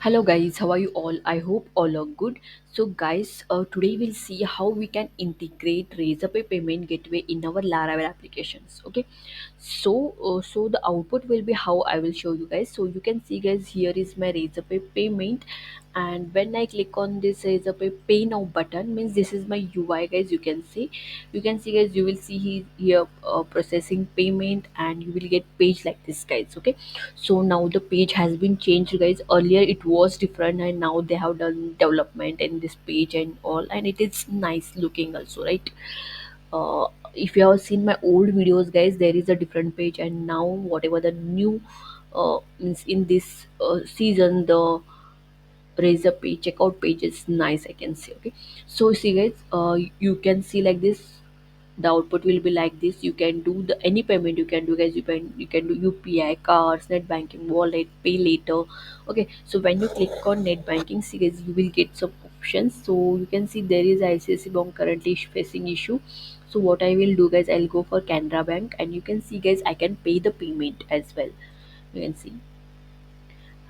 Hello guys, how are you all? I hope all are good. So guys, today we'll see how we can integrate Razorpay Payment Gateway in our Laravel applications. Okay, so the output will be how I will show you guys. So you can see guys, here is my Razorpay payment, and when I click on this Razorpay Pay Now button, means this is my UI guys. You can see guys, you will see here processing payment, and you will get page like this guys. Okay, so now the page has been changed guys. Earlier it was different, and now they have done development in this page and all, and it is nice looking also, right? uh, if you have seen my old videos guys, there is a different page, and now whatever the new means in this season, the razor page checkout page is nice, I can say. Okay, so see guys, you can see like this, the output will be like this. You can do the any payment you can do guys. You can do UPI, cards, net banking, wallet, pay later. Okay, so when you click on net banking, see guys, you will get some options. So you can see there is ICICI Bank currently facing issue. So what I will do guys, I'll go for Canara Bank, and you can see guys, I can pay the payment as well. You can see,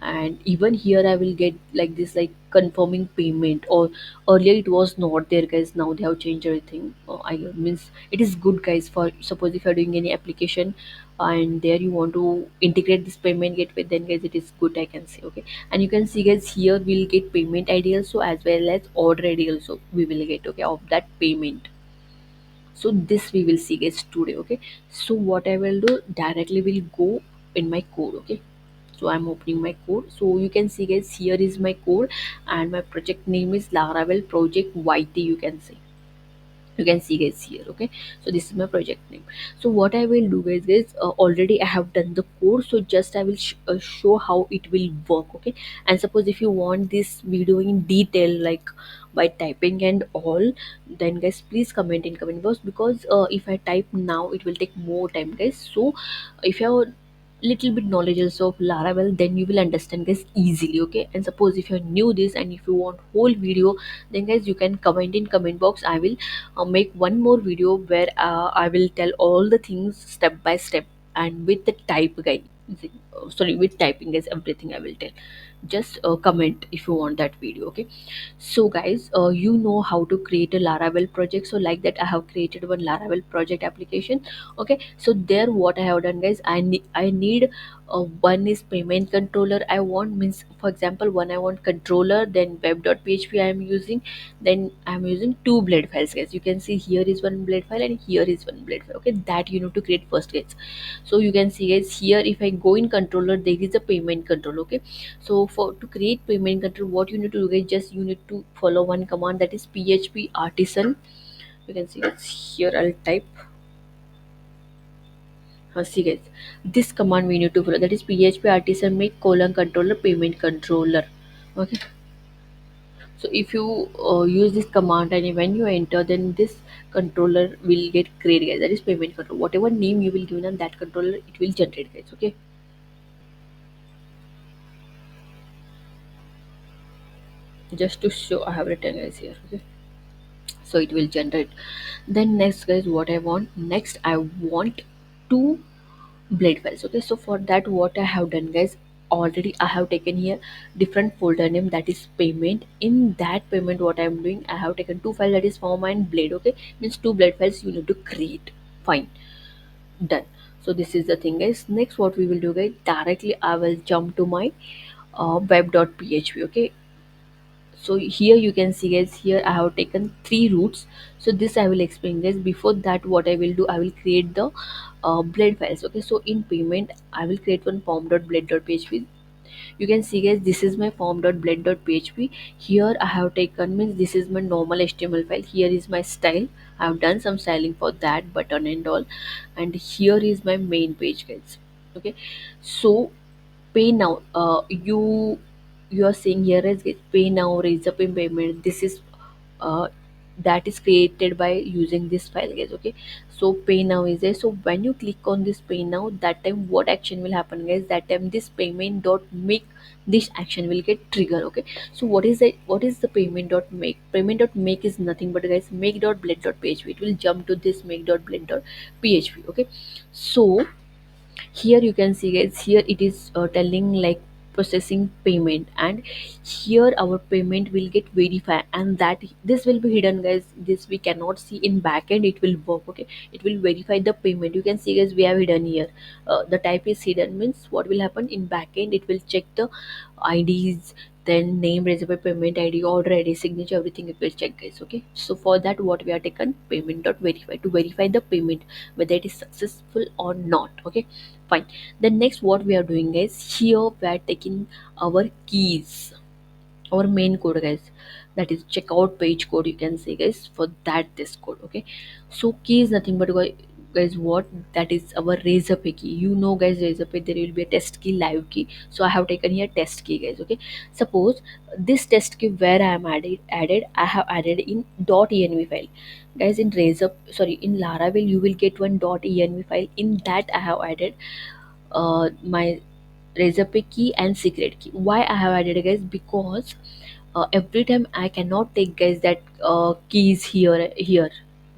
and even here I will get like this, like confirming payment. Or earlier it was not there guys, now they have changed everything. I means it is good guys, for suppose if you're doing any application and there you want to integrate this payment gateway, then guys it is good, I can say. Okay, and you can see guys, here we'll get payment ID also, as well as order ID also we will get, okay, of that payment. So this we will see guys today. Okay, so what I will do, directly will go in my code. Okay, so I'm opening my code. So you can see guys, here is my code, and my project name is Laravel project YT, you can see guys here. Okay, so this is my project name. So what I will do guys is, already I have done the code, so just I will show how it will work. Okay, and suppose if you want this video in detail, like by typing and all, then guys please comment in comment box, because if I type now it will take more time guys. So if you have little bit knowledge also of Laravel, then you will understand guys easily. Okay, and suppose if you're new this and if you want whole video, then guys you can comment in comment box. I will make one more video where I will tell all the things step by step, and with the type guide, sorry, with typing guys, everything I will tell. Just comment if you want that video. Okay, so guys, you know how to create a Laravel project. So like that, I have created one Laravel project application. Okay, so there what I have done guys, I need one is payment controller. I want, means for example, one I want controller, then web.php I am using, then I'm using two blade files guys. You can see here is one blade file and here is one blade file. Okay, that you need to create first guys. So you can see guys, here if I go in controller, there is a payment control. Okay, so for to create payment control, what you need to do is just you need to follow one command, that is php artisan. You can see it's here, I'll type. See guys, this command we need to follow, that is php artisan make colon controller payment controller. Okay, so if you use this command and when you enter, then this controller will get created guys, that is payment control. Whatever name you will give on that controller, it will generate guys. Okay, just to show I have written guys here. Okay, so it will generate. Then next guys, what I want next, I want two blade files. Okay, so for that what I have done guys, already I have taken here different folder name, that is payment. In that payment, what I am doing, I have taken two files, that is form and blade. Okay, means two blade files you need to create. Fine, done. So this is the thing guys. Next what we will do guys, directly I will jump to my web.php. Okay, so here you can see guys, here I have taken three routes. So this I will explain guys. Before that, what I will do, I will create the blade files. Okay, so in payment I will create one form.blade.php. You can see guys, this is my form.blade.php. Here I have taken, means this is my normal HTML file. Here is my style, I have done some styling for that button and all, and here is my main page guys. Okay, so pay now, you are seeing here as get pay now, raise up in payment. This is uh, that is created by using this file guys. Okay, so pay now is there. So when you click on this pay now, that time what action will happen guys, that time this payment dot make, this action will get trigger. Okay, so what is the payment dot make is nothing but guys make dot blend dot php. It will jump to this make dot blend dot php. Okay, so here you can see guys, here it is telling like processing payment, and here our payment will get verified, and that this will be hidden, guys. This we cannot see in backend. It will work, okay. It will verify the payment. You can see, guys, we have hidden here. The type is hidden means what will happen in backend, it will check the IDs, then name, reservoir payment ID, order ID, signature, everything it will check, guys, okay. So for that, what we are taken payment dot verify to verify the payment whether it is successful or not, okay. Fine. Then next, what we are doing, guys, here we are taking our keys, our main code, guys, that is checkout page code, you can say, guys, for that this code, okay. So key is nothing but, guys, what, that is our Razorpay key. You know, guys, Razorpay there will be a test key, live key. So I have taken here test key, guys, okay. Suppose this test key where I am added I have added in .env file, guys. In Razor, sorry, in Laravel you will get one .env file. In that I have added my Razorpay key and secret key. Why I have added, guys? Because every time I cannot take, guys, that keys here,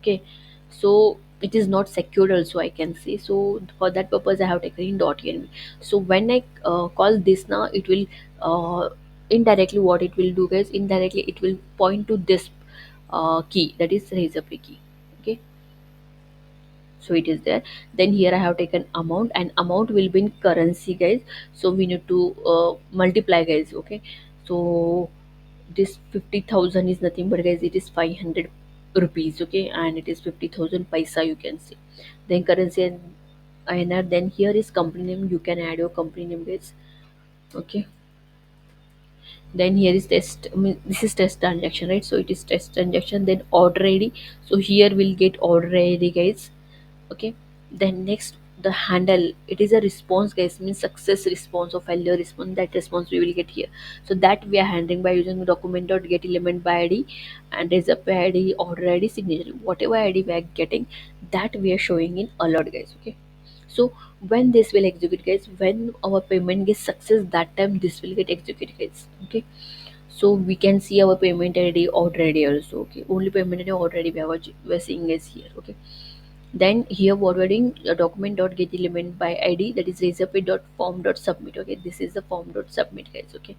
okay. So it is not secured also, I can say. So for that purpose I have taken in .env. So when I call this now, it will indirectly, what it will do, guys, indirectly it will point to this key, that is Razorpay key, okay. So it is there. Then here I have taken amount, and amount will be in currency, guys. So we need to multiply, guys, okay. So this 50,000 is nothing but, guys, it is 500 rupees, okay, and it is 50,000 paisa, you can see. Then currency and INR. Then here is company name, you can add your company name, guys, okay. Then here is test, I mean, this is test transaction, right? So it is test transaction. Then order ID, so here we'll get order ID, guys, okay. Then next, the handle, it is a response, guys, means success response or failure response. That response we will get here. So that we are handling by using document.get element by id, and there's a id, order id, signature, whatever id we are getting, that we are showing in alert, guys, okay. So when this will execute, guys, when our payment gets success, that time this will get executed, guys, okay. So we can see our payment id, order id also, okay. Only payment id, order id we are seeing is here, okay. Then here forwarding a document dot get element by id, that is razorpay dot form dot submit, okay. This is the form dot submit, guys, okay.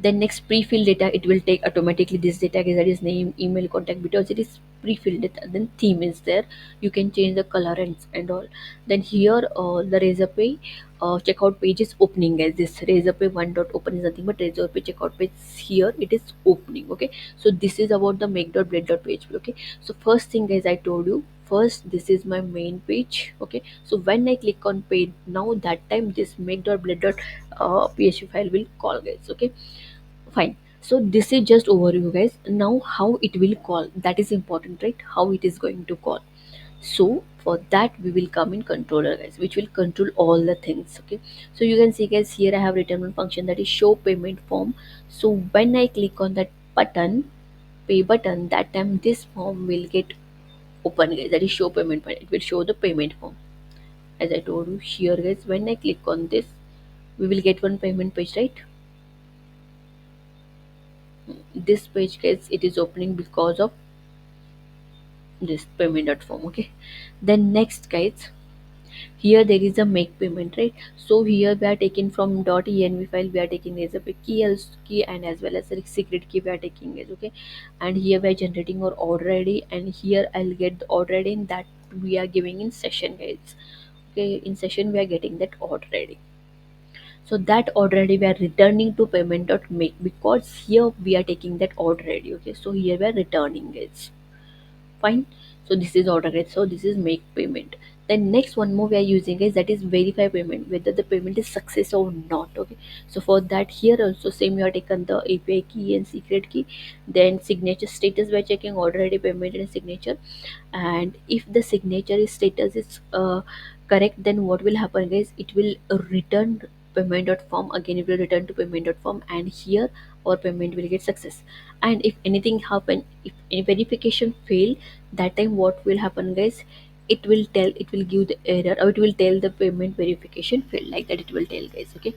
Then next, pre-filled data, it will take automatically this data, that is name, email, contact, because it is pre-filled data. Then theme is there, you can change the color and all. Then here the Razorpay checkout page is opening, guys. This Razorpay one dot open is nothing but Razorpay checkout page, here it is opening, okay. So this is about the make dot blade dot page, okay. So first thing, guys, I told you, first this is my main page, okay. So when I click on page now, that time this make dot blade dot php file will call, guys, okay. Fine. So this is just overview, guys. Now how it will call, that is important, right? How it is going to call. So for that we will come in controller, guys, which will control all the things, okay. So you can see, guys, here I have written one function, that is show payment form. So when I click on that button, pay button, that time this form will get open, guys, that is show payment form. It will show the payment form, as I told you here, guys. When I click on this, we will get one payment page, right? This page, guys, it is opening because of this payment form, okay. Then next, guys, here there is a make payment, right? So here we are taking from .env file, we are taking as a key, else key, and as well as a secret key we are taking it, okay. And here we are generating our order id, and here I'll get the order id in that we are giving in session, guys, okay. In session we are getting that order id. So that order id we are returning to payment dot make, because here we are taking that order id, okay. So here we are returning it. Fine. So this is order rate, so this is make payment. Then next one more we are using is, that is verify payment, whether the payment is success or not, okay. So for that, here also same, you are taken the API key and secret key. Then signature status, by checking order id, payment, and signature. And if the signature is status is correct, then what will happen, guys, it will return payment dot form, again it will return to payment dot form, and here our payment will get success. And if anything happen, if any verification fail, that time what will happen, guys, it will tell, it will give the error, or it will tell the payment verification failed, like that it will tell, guys, okay.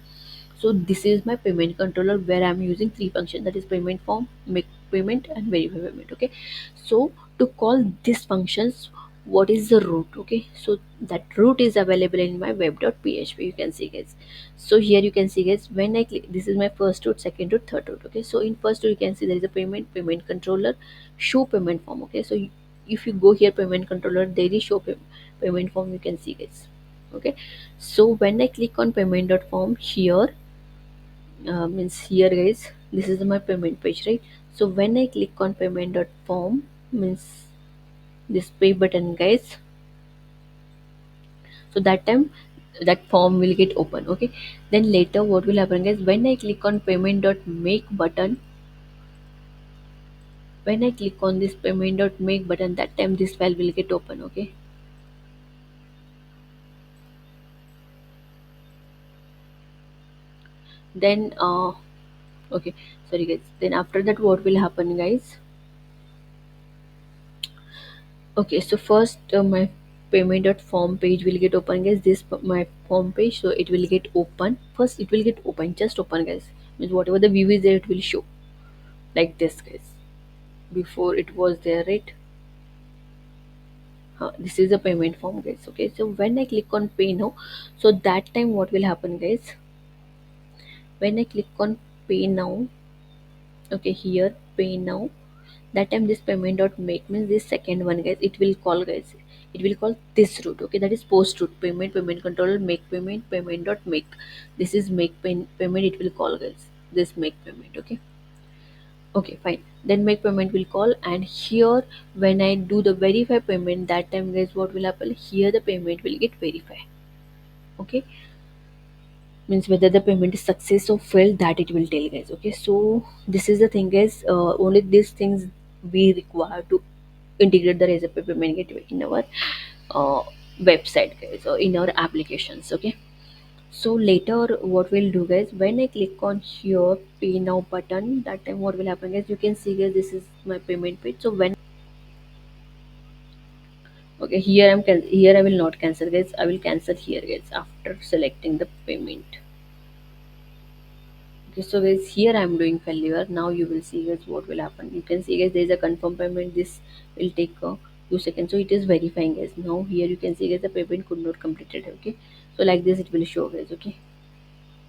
So this is my payment controller, where I'm using three functions, that is payment form, make payment, and verify payment, okay. So to call these functions, what is the root. Okay, so that root is available in my web.php, you can see guys. So here you can see guys, when I click, this is my first root, second root, third root. Okay, so in first root you can see there is a payment controller, show payment form. Okay, so if you go here payment controller, there is show payment form, you can see guys. Okay, so when I click on payment.form here, means here guys, this is my payment page, right? So when I click on payment.form, means this pay button guys, so that time that form will get open. Okay, then later what will happen guys, when I click on payment.make button, when I click on this payment.make button, that time this file will get open. Okay, then okay, sorry guys, then after that what will happen guys. Okay, so first my payment.form page will get open guys, this my form page, so it will get open. First it will get open, just open guys, means whatever the view is there it will show like this guys. Before it was there, right? This is a payment form guys. Okay, so when I click on pay now, so that time what will happen guys, when I click on pay now, okay, here pay now, that time this payment dot make means this second one guys, it will call guys, it will call this route. Okay, that is post route, payment controller, make payment dot make, this is payment, it will call guys, this make payment. Okay, okay, fine, then make payment will call, and here when I do the verify payment, that time guys what will happen, here the payment will get verified. Okay, means whether the payment is success or failed, that it will tell guys. Okay, so this is the thing guys, only these things we require to integrate the Razorpay payment gateway in our uh, website guys, or in our applications. Okay, so later what we'll do guys, when I click on here pay now button, that time what will happen guys, you can see guys, this is my payment page. So when, okay, here here I will not cancel guys, I will cancel here guys after selecting the payment. Okay, so guys, here I'm doing failure. Now you will see guys what will happen. You can see guys, there is a confirm payment. This will take a few seconds. So it is verifying guys. Now here you can see guys, the payment could not completed. Okay, so like this it will show guys. Okay,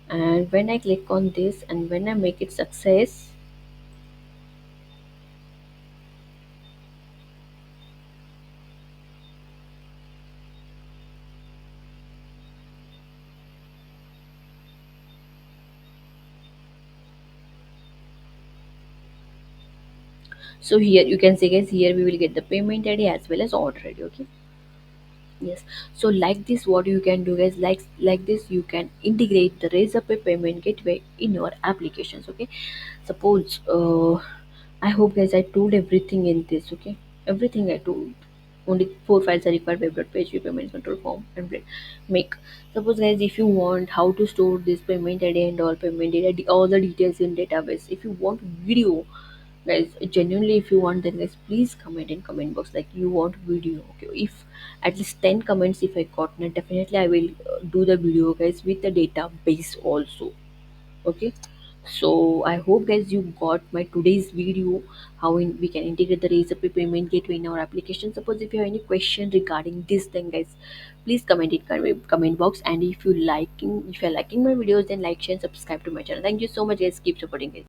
and when I click on this and when I make it success, so here you can see guys, here we will get the payment ID as well as order ID. Okay, yes, so like this what you can do guys, like this you can integrate the Razorpay payment gateway in your applications. Okay, suppose I hope guys I told everything in this. Okay, everything I told, only four files are required: web.php, payment control form, and make. Suppose guys, if you want how to store this payment ID and all payment data, all the details in database, if you want video guys, genuinely if you want, then guys please comment in comment box like you want video. Okay, if at least 10 comments if I got, then definitely I will do the video guys with the database also. Okay, so I hope guys you got my today's video, how we can integrate the Razorpay payment gateway in our application. Suppose if you have any question regarding this thing guys, please comment in comment box, and if you're liking my videos, then like, share and subscribe to my channel. Thank you so much guys, keep supporting guys.